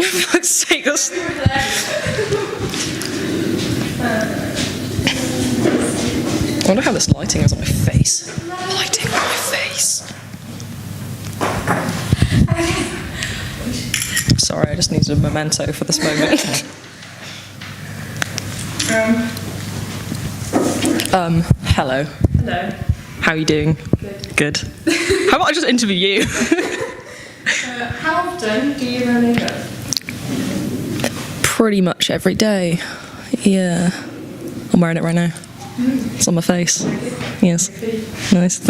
For fuck's sake, that's... I wonder how this lighting is on my face. Lighting on my face. Sorry, I just needed a memento for this moment. Hello. Hello. How are you doing? Good. How about I just interview you? How often do you wear makeup? Pretty much every day. Yeah. I'm wearing it right now. It's on my face. Yes. Nice.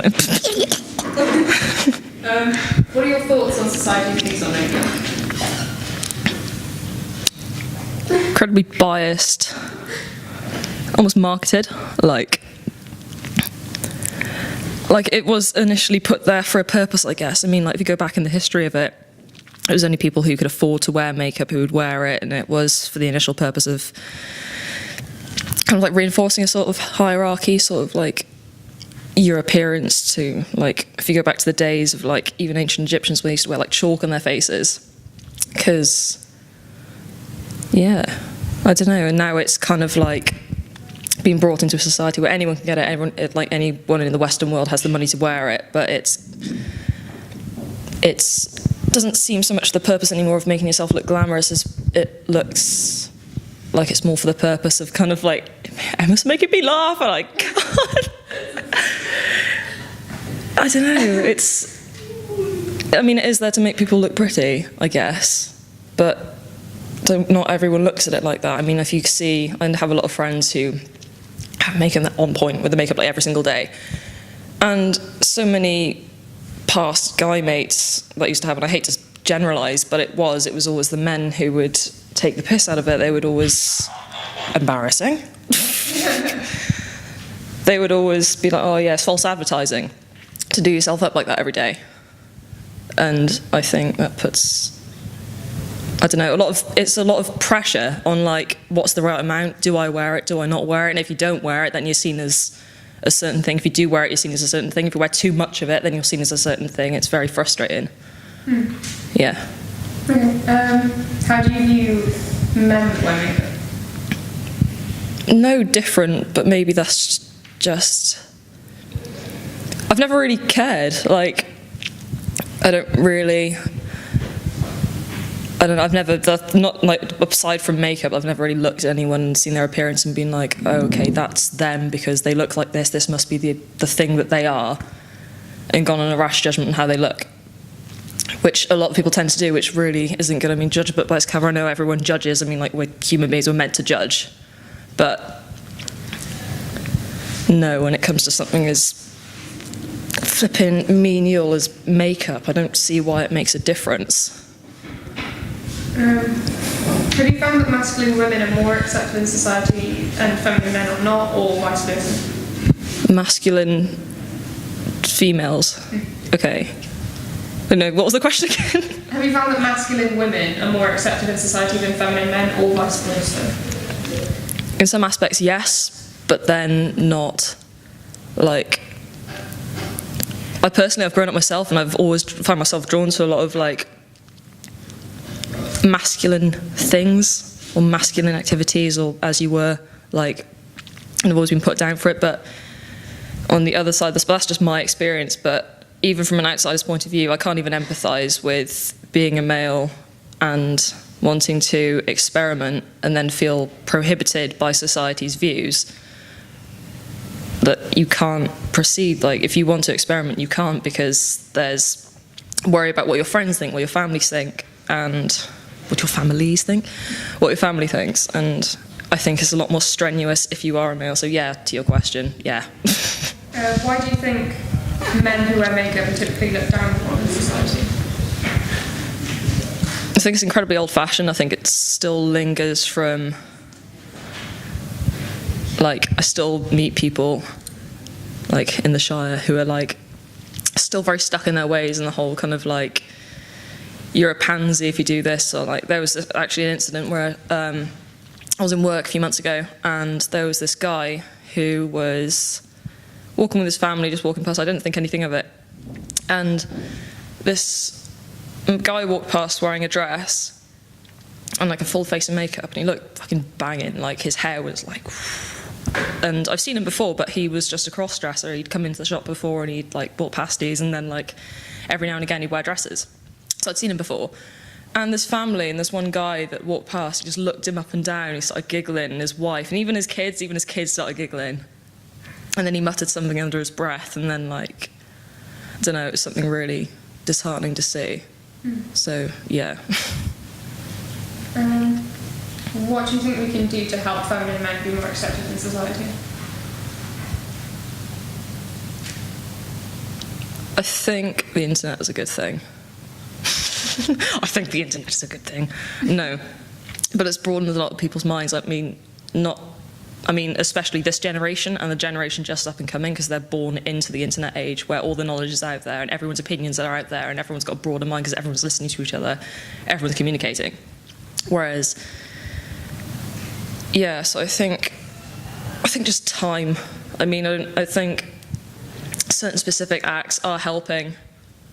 What are your thoughts on society's views on makeup? Incredibly biased. Almost marketed. Like it was initially put there for a purpose, I guess. I mean, like if you go back in the history of it, it was only people who could afford to wear makeup who would wear it, and it was for the initial purpose of kind of like reinforcing a sort of hierarchy, sort of like your appearance to, like, if you go back to the days of like even ancient Egyptians, when they used to wear like chalk on their faces, because yeah, I don't know. And now it's kind of like being brought into a society where anyone can get it. Anyone in the Western world has the money to wear it, but it's doesn't seem so much the purpose anymore of making yourself look glamorous as it looks like it's more for the purpose of kind of like, Emma's making me laugh. I'm like, God. I don't know. It is there to make people look pretty, I guess, but not everyone looks at it like that. I mean, if you see, I have a lot of friends who have makeup on point with the makeup like every single day, and so many past guy mates that used to have, and I hate to generalise, but it was always the men who would take the piss out of it. They would always, embarrassing, they would always be like, oh yeah, it's false advertising to do yourself up like that every day. And I think that puts, I don't know, it's a lot of pressure on like, what's the right amount? Do I wear it? Do I not wear it? And if you don't wear it, then you're seen as a certain thing. If you do wear it, you're seen as a certain thing. If you wear too much of it, then you're seen as a certain thing. It's very frustrating. Yeah. Okay. How do you view men that wear makeup? No different, but maybe that's just... I've never really cared. Like, I've never, not like, aside from makeup, I've never really looked at anyone and seen their appearance and been like, oh, okay, that's them because they look like this must be the thing that they are, and gone on a rash judgment on how they look, which a lot of people tend to do, which really isn't good. I mean, judge a book by its cover. I know everyone judges. I mean, like, we're human beings, we're meant to judge. But no, when it comes to something as flipping menial as makeup, I don't see why it makes a difference. Have you found that masculine women are more accepted in society and feminine men are not, or vice versa? Masculine females. Okay. No, what was the question again? Have you found that masculine women are more accepted in society than feminine men, or vice versa? In some aspects, yes, but then not. Like, I personally have grown up myself, and I've always found myself drawn to a lot of like masculine things or masculine activities, or as you were, like, and I've always been put down for it. But on the other side, that's just my experience. But even from an outsider's point of view, I can't even empathise with being a male and wanting to experiment and then feel prohibited by society's views that you can't proceed. Like, if you want to experiment, you can't, because there's worry about what your friends think, what your families think, and what your families think, what your family thinks. And I think it's a lot more strenuous if you are a male. So yeah, to your question, yeah. Why do you think men who wear makeup are typically looked down upon in society? I think it's incredibly old-fashioned. I think it still lingers from, like, I still meet people, like, in the Shire who are, like, still very stuck in their ways, and the whole kind of, like, you're a pansy if you do this, or, like, there was actually an incident where I was in work a few months ago, and there was this guy who was walking with his family, just walking past. I didn't think anything of it. And this guy walked past wearing a dress, and like a full face of makeup, and he looked fucking banging. Like his hair was like, and I've seen him before, but he was just a cross-dresser. He'd come into the shop before and he'd like bought pasties, and then like every now and again he'd wear dresses. So I'd seen him before. And this family and this one guy that walked past, he just looked him up and down, he started giggling, and his wife, and even his kids started giggling. And then he muttered something under his breath, and then like, I don't know, it was something really disheartening to see. So, yeah. What do you think we can do to help feminine men be more accepted in society? I think the internet is a good thing. I think the internet is a good thing. No. But it's broadened a lot of people's minds. I mean, especially this generation and the generation just up and coming, because they're born into the internet age where all the knowledge is out there and everyone's opinions are out there and everyone's got a broader mind because everyone's listening to each other, everyone's communicating. Whereas, yeah, so I think just time. I mean, I think certain specific acts are helping.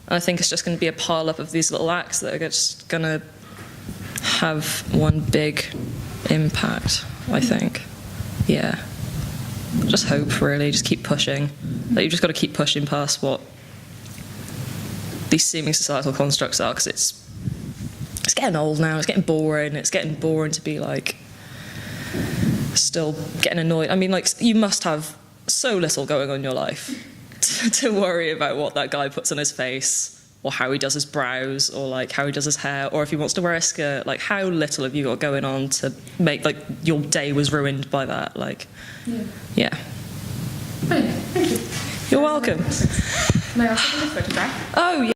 And I think it's just going to be a pile-up of these little acts that are just going to have one big impact, I think. Yeah. Just hope, really. Just keep pushing. Like, you've just got to keep pushing past what these seeming societal constructs are, because it's getting old now. It's getting boring. It's getting boring to be, like, still getting annoyed. I mean, like, you must have so little going on in your life to worry about what that guy puts on his face, or how he does his brows, or like how he does his hair, or if he wants to wear a skirt. Like, how little have you got going on to make like your day was ruined by that? Like, yeah. Thank you. You're welcome. May I ask a photograph? Oh, yeah.